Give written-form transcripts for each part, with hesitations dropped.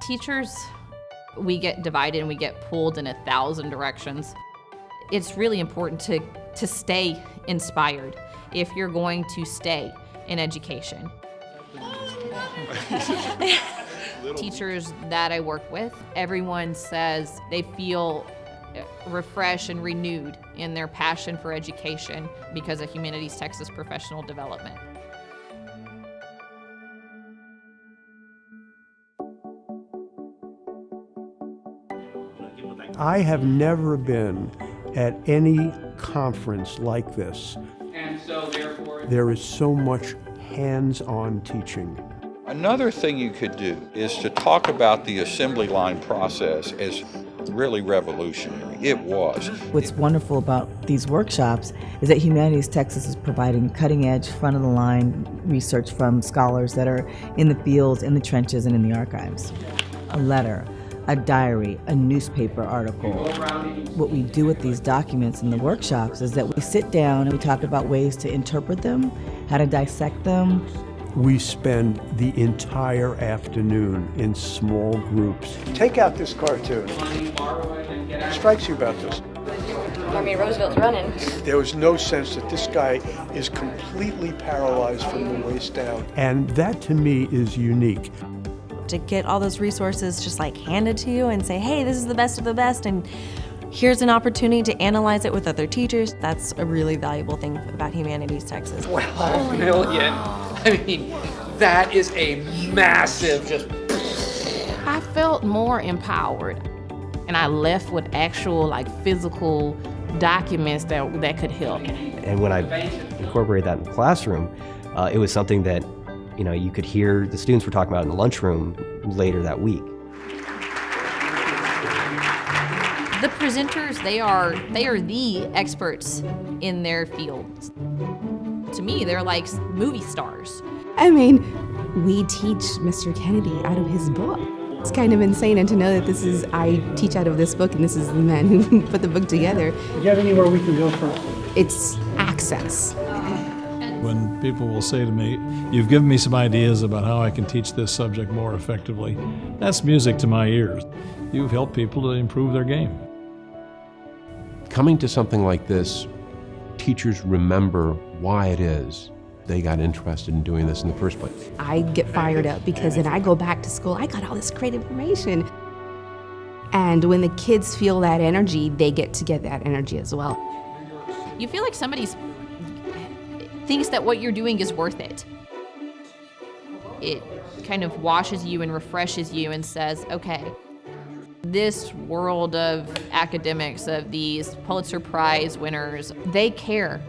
Teachers, we get divided and we get pulled in 1,000 directions. It's really important to stay inspired if you're going to stay in education. Teachers that I work with, everyone says they feel refreshed and renewed in their passion for education because of Humanities Texas professional development. I have never been at any conference like this. And so therefore, there is so much hands-on teaching. Another thing you could do is to talk about the assembly line process as really revolutionary. It was. What's wonderful about these workshops is that Humanities Texas is providing cutting-edge, front-of-the-line research from scholars that are in the fields, in the trenches, and in the archives. A letter, a diary, a newspaper article. What we do with these documents in the workshops is that we sit down and we talk about ways to interpret them, how to dissect them. We spend the entire afternoon in small groups. Take out this cartoon. What strikes you about this? I mean, Roosevelt's running. There was no sense that this guy is completely paralyzed from the waist down. And that to me is unique. To get all those resources just like handed to you and say, hey, this is the best of the best, and here's an opportunity to analyze it with other teachers. That's a really valuable thing about Humanities Texas. $12 million. I mean, that is a massive just. I felt more empowered, and I left with actual physical documents that could help. And when I incorporated that in the classroom, it was something that you could hear the students were talking about in the lunchroom later that week. The presenters, they are the experts in their fields. To me, they're like movie stars. I mean, we teach Mr. Kennedy out of his book. It's kind of insane, and to know that I teach out of this book and this is the man who put the book together. Do you have anywhere we can go from? It's access. When people will say to me, you've given me some ideas about how I can teach this subject more effectively, that's music to my ears. You've helped people to improve their game. Coming to something like this, teachers remember why it is they got interested in doing this in the first place. I get fired up because then I go back to school, I got all this great information. And when the kids feel that energy, they get to get that energy as well. You feel like somebody thinks that what you're doing is worth it. It kind of washes you and refreshes you and says, okay, this world of academics, of these Pulitzer Prize winners, they care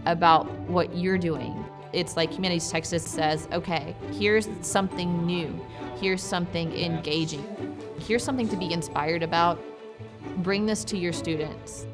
about what you're doing. It's like Humanities Texas says, okay, here's something new. Here's something engaging. Here's something to be inspired about. Bring this to your students.